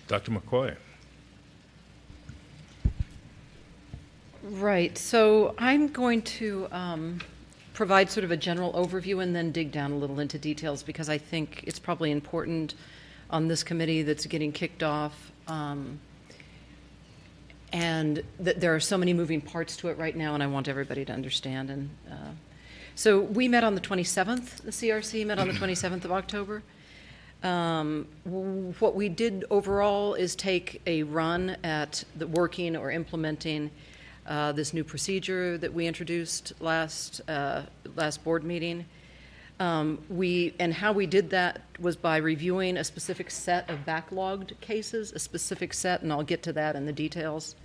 Dr. McCoy. Right. So I'm going to provide sort of a general overview and then dig down a little into details, because I think it's probably important on this committee that's getting kicked off, and that there are so many moving parts to it right now, and I want everybody to understand. And so we met on the 27th. The CRC met on the 27th of October. What we did overall is take a run at the working or implementing this new procedure that we introduced last board meeting. And how we did that was by reviewing a specific set of backlogged cases, a specific set, and I'll get to that in the details.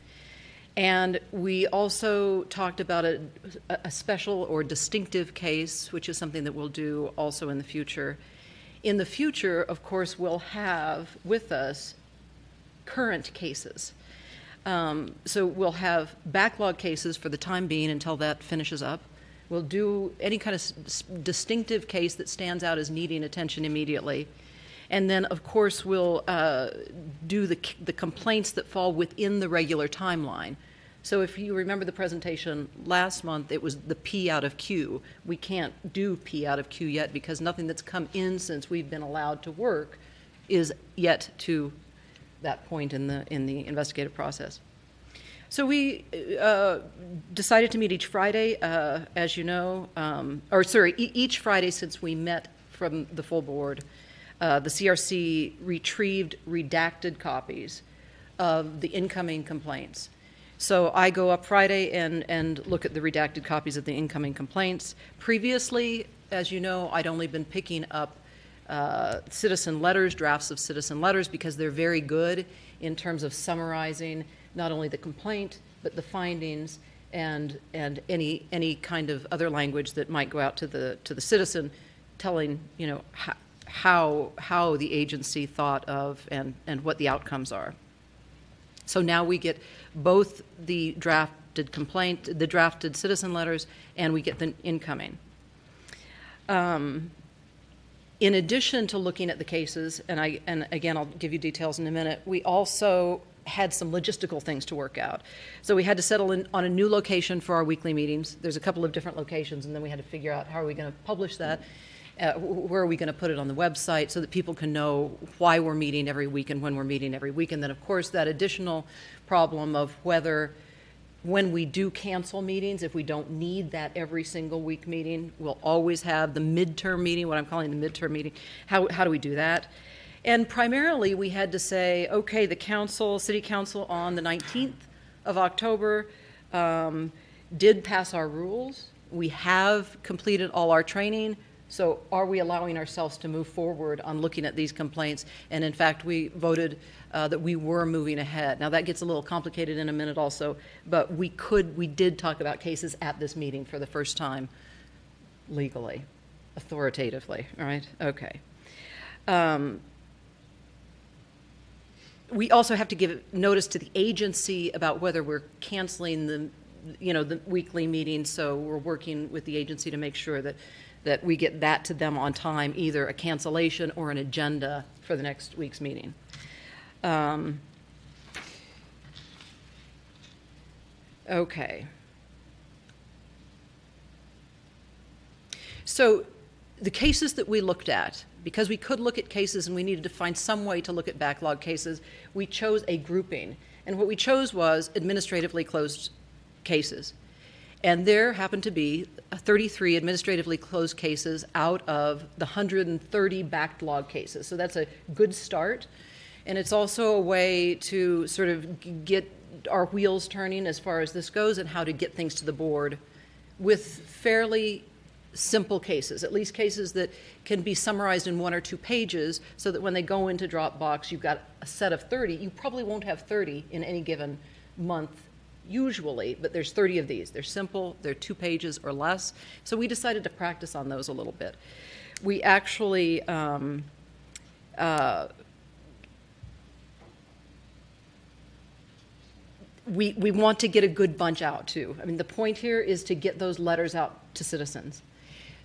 And we also talked about a special or distinctive case, which is something that we'll do also in the future. In the future, of course, we'll have with us current cases. So we'll have backlog cases for the time being until that finishes up. We'll do any kind of distinctive case that stands out as needing attention immediately. And then, of course, we'll do the complaints that fall within the regular timeline. So if you remember the presentation last month, it was the P out of Q. We can't do P out of Q yet because nothing that's come in since we've been allowed to work is yet to that point in the investigative process. So we decided to meet each Friday, as you know, each Friday since we met from the full board. The CRC retrieved redacted copies of the incoming complaints. So I go up Friday and look at the redacted copies of the incoming complaints. Previously, as you know, I'd only been picking up citizen letters, drafts of citizen letters, because they're very good in terms of summarizing not only the complaint, but the findings and any kind of other language that might go out to the citizen, telling, you know, how the agency thought of and what the outcomes are. So now we get both the drafted complaint, the drafted citizen letters, and we get the incoming. In addition to looking at the cases, and again, I'll give you details in a minute, we also had some logistical things to work out. So we had to settle in on a new location for our weekly meetings. There's a couple of different locations, and then we had to figure out how are we going to publish that, where are we going to put it on the website so that people can know why we're meeting every week and when we're meeting every week. And then, of course, that additional problem of whether, when we do cancel meetings, if we don't need that every single week meeting, we'll always have the midterm meeting, what I'm calling the midterm meeting. How do we do that? And primarily, we had to say, okay, the council, city council on the 19th of October did pass our rules. We have completed all our training. So are we allowing ourselves to move forward on looking at these complaints? And in fact, we voted that we were moving ahead. Now that gets a little complicated in a minute also, but we did talk about cases at this meeting for the first time legally, authoritatively, all right? Okay. We also have to give notice to the agency about whether we're canceling the weekly meetings, so we're working with the agency to make sure that we get that to them on time, either a cancellation or an agenda for the next week's meeting. Okay. So the cases that we looked at, because we could look at cases and we needed to find some way to look at backlog cases, we chose a grouping. And what we chose was administratively closed cases. And there happened to be 33 administratively closed cases out of the 130 backlog cases. So that's a good start. And it's also a way to sort of get our wheels turning as far as this goes and how to get things to the board with fairly simple cases, at least cases that can be summarized in 1 or 2 pages, so that when they go into Dropbox, you've got a set of 30. You probably won't have 30 in any given month usually, but there's 30 of these. They're simple, they're 2 pages or less. So we decided to practice on those a little bit. We actually we want to get a good bunch out too. I mean, the point here is to get those letters out to citizens.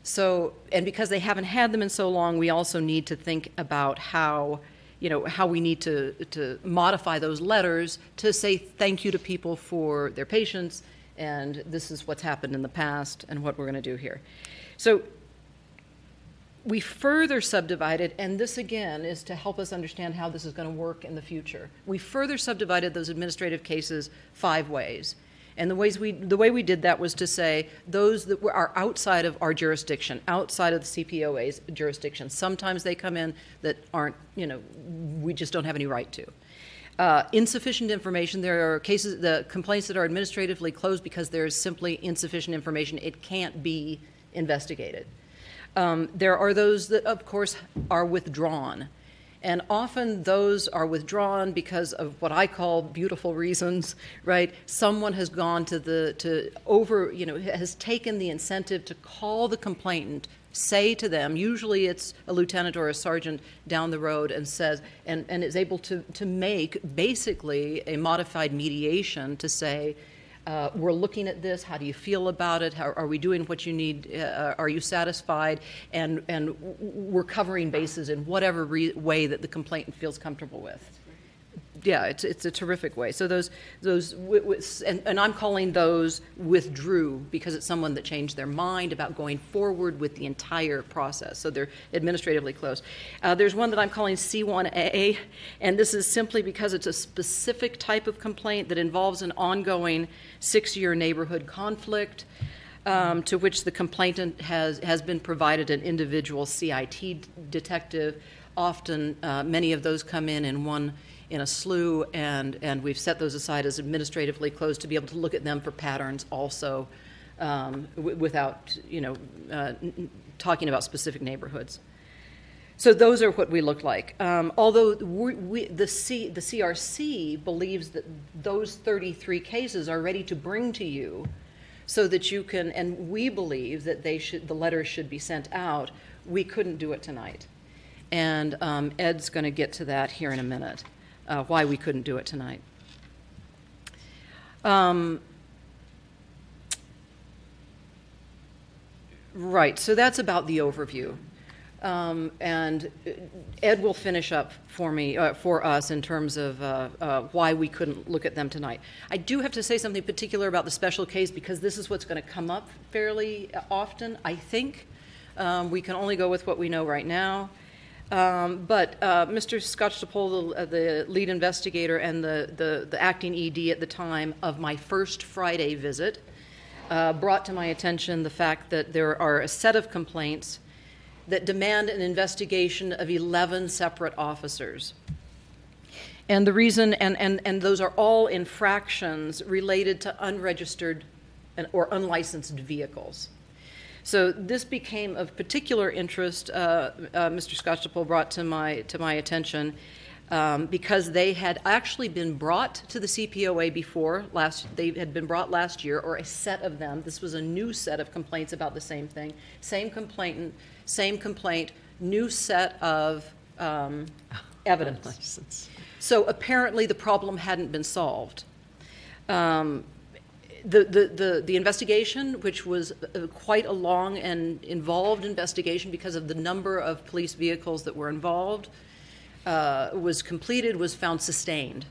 So, and because they haven't had them in so long, we also need to think about how, how we need to modify those letters to say thank you to people for their patience, and this is what's happened in the past and what we're going to do here. So we further subdivided, and this again is to help us understand how this is going to work in the future. We further subdivided those administrative cases 5 ways. And the way we did that was to say those that are outside of our jurisdiction, outside of the CPOA's jurisdiction. Sometimes they come in that aren't, we just don't have any right to. Insufficient information. There are cases, the complaints that are administratively closed because there is simply insufficient information. It can't be investigated. There are those that, of course, are withdrawn. And often those are withdrawn because of what I call beautiful reasons, right? Someone has gone has taken the incentive to call the complainant, say to them, usually it's a lieutenant or a sergeant down the road, and says, and is able to make basically a modified mediation to say, we're looking at this. How do you feel about it? How, are we doing what you need? Are you satisfied? And we're covering bases in whatever way that the complainant feels comfortable with. Yeah, it's a terrific way. So those and I'm calling those withdrew because it's someone that changed their mind about going forward with the entire process. So they're administratively closed. There's one that I'm calling C1A, and this is simply because it's a specific type of complaint that involves an ongoing 6-year neighborhood conflict to which the complainant has been provided an individual CIT detective. Often, many of those come in a slew, and we've set those aside as administratively closed to be able to look at them for patterns also without, talking about specific neighborhoods. So those are what we look like. Although the CRC believes that those 33 cases are ready to bring to you so that you can, and we believe that the letters should be sent out, we couldn't do it tonight. And Ed's going to get to that here in a minute. Why we couldn't do it tonight. Right, so that's about the overview. And Ed will finish up for us in terms of why we couldn't look at them tonight. I do have to say something particular about the special case because this is what's going to come up fairly often, I think. We can only go with what we know right now. But Mr. Scotch-DePole, the lead investigator and the acting ED at the time of my first Friday visit, brought to my attention the fact that there are a set of complaints that demand an investigation of 11 separate officers. And the reason, and those are all infractions related to unregistered or unlicensed vehicles. So this became of particular interest, Mr. Scotch-DePole brought to my attention, because they had actually been brought to the CPOA before. They had been brought last year, or a set of them. This was a new set of complaints about the same thing. Same complainant, same complaint, new set of evidence. So apparently the problem hadn't been solved. The investigation, which was quite a long and involved investigation because of the number of police vehicles that were involved, was completed, was found sustained.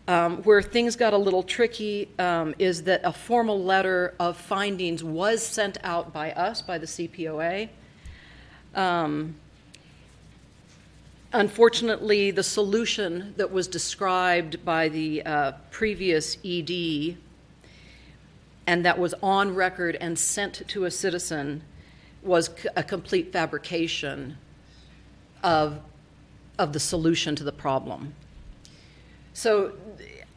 Where things got a little tricky is that a formal letter of findings was sent out by us, by the CPOA. Unfortunately, the solution that was described by the previous ED and that was on record and sent to a citizen was a complete fabrication of the solution to the problem. So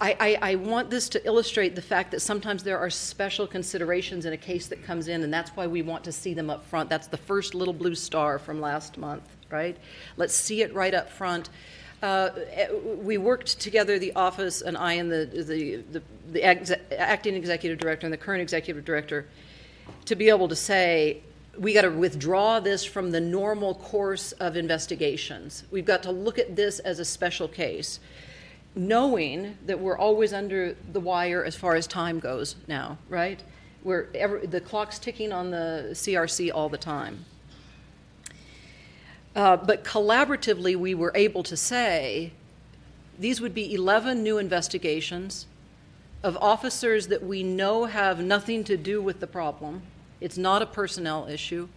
I want this to illustrate the fact that sometimes there are special considerations in a case that comes in, and that's why we want to see them up front. That's the first little blue star from last month, right? Let's see it right up front. We worked together, the office and I and the acting executive director and the current executive director, to be able to say, we got to withdraw this from the normal course of investigations. We've got to look at this as a special case, knowing that we're always under the wire as far as time goes now, right? The clock's ticking on the CRC all the time. But collaboratively, we were able to say these would be 11 new investigations of officers that we know have nothing to do with the problem. It's not a personnel issue,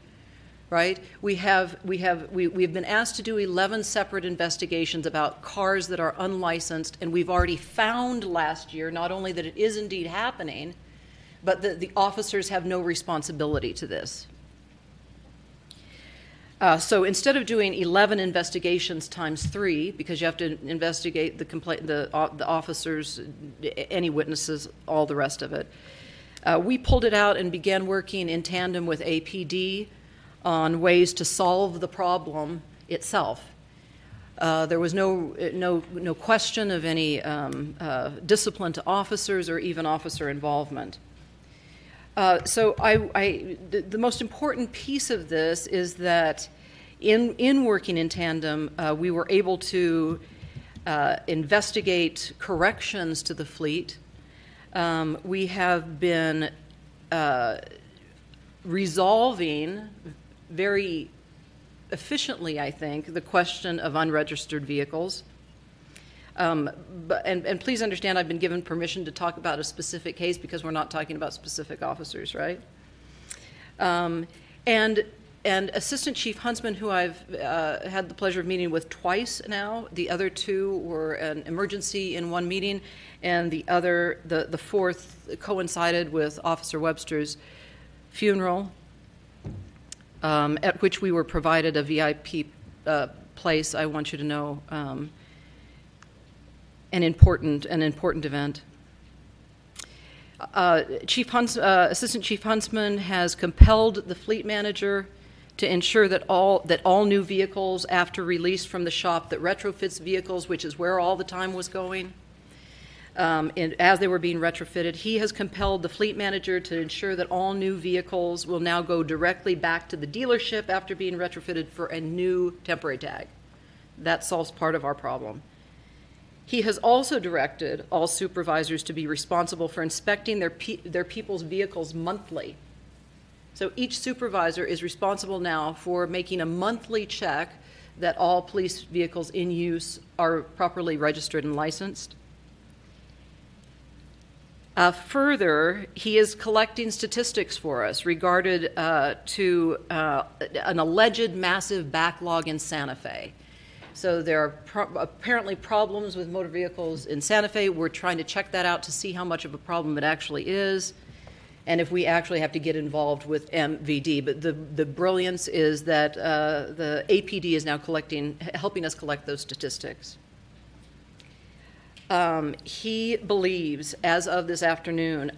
right? We've been asked to do 11 separate investigations about cars that are unlicensed, and we've already found last year not only that it is indeed happening, but that the officers have no responsibility to this. So instead of doing 11 investigations times 3, because you have to investigate the officers, any witnesses, all the rest of it, we pulled it out and began working in tandem with APD on ways to solve the problem itself. There was no question of any discipline to officers or even officer involvement. So the most important piece of this is that in working in tandem, we were able to investigate corrections to the fleet. We have been resolving very efficiently, I think, the question of unregistered vehicles. And please understand, I've been given permission to talk about a specific case because we're not talking about specific officers, right? And Assistant Chief Huntsman, who I've had the pleasure of meeting with twice now, the other two were an emergency in one meeting, and the fourth coincided with Officer Webster's funeral, at which we were provided a VIP place. I want you to know. An important event. Assistant Chief Huntsman has compelled the fleet manager to ensure that all new vehicles after release from the shop that retrofits vehicles, which is where all the time was going, and as they were being retrofitted, he has compelled the fleet manager to ensure that all new vehicles will now go directly back to the dealership after being retrofitted for a new temporary tag. That solves part of our problem. He has also directed all supervisors to be responsible for inspecting their people's vehicles monthly. So each supervisor is responsible now for making a monthly check that all police vehicles in use are properly registered and licensed. Further, he is collecting statistics for us regarding to an alleged massive backlog in Santa Fe. So there are apparently problems with motor vehicles in Santa Fe. We're trying to check that out to see how much of a problem it actually is, and if we actually have to get involved with MVD. But the brilliance is that the APD is now helping us collect those statistics. He believes, as of this afternoon,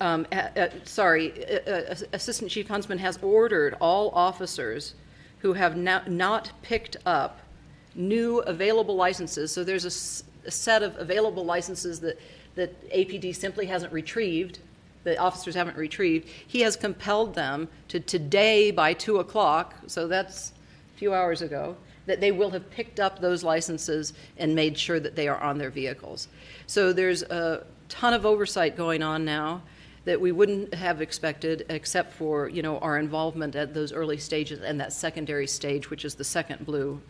Assistant Chief Huntsman has ordered all officers who have not picked up new available licenses. So there's a set of available licenses that APD simply hasn't retrieved, the officers haven't retrieved. He has compelled them to today by 2 o'clock, so that's a few hours ago, that they will have picked up those licenses and made sure that they are on their vehicles. So there's a ton of oversight going on now that we wouldn't have expected except for, our involvement at those early stages and that secondary stage, which is the second blue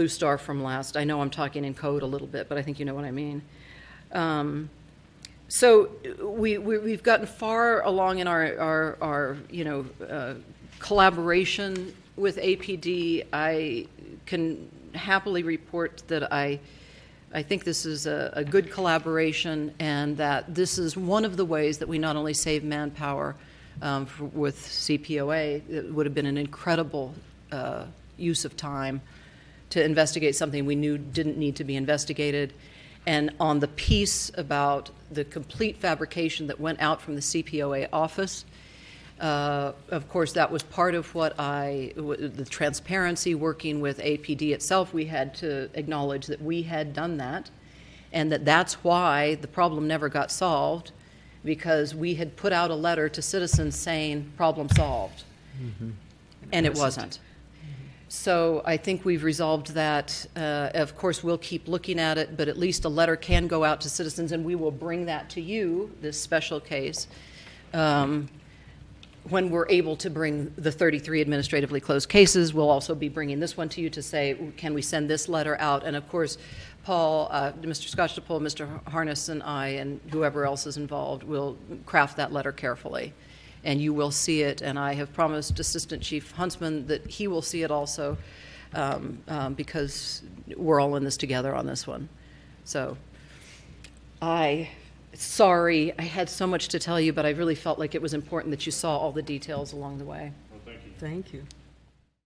star from last. I know I'm talking in code a little bit, but I think you know what I mean. So we've gotten far along in our collaboration with APD. I can happily report that I think this is a good collaboration, and that this is one of the ways that we not only save manpower with CPOA. It would have been an incredible use of time to investigate something we knew didn't need to be investigated. And on the piece about the complete fabrication that went out from the CPOA office, of course, that was part of the transparency working with APD itself. We had to acknowledge that we had done that, and that's why the problem never got solved, because we had put out a letter to citizens saying, problem solved. Mm-hmm. And it wasn't. So I think we've resolved that. Of course, we'll keep looking at it, but at least a letter can go out to citizens, and we will bring that to you, this special case, when we're able to bring the 33 administratively closed cases, we'll also be bringing this one to you to say, can we send this letter out? And of course, Paul, Mr. Scotch-DePole, Mr. Harness, and I, and whoever else is involved, will craft that letter carefully. And you will see it, and I have promised Assistant Chief Huntsman that he will see it also, because we're all in this together on this one. So sorry, I had so much to tell you, but I really felt like it was important that you saw all the details along the way. Well, thank you. Thank you.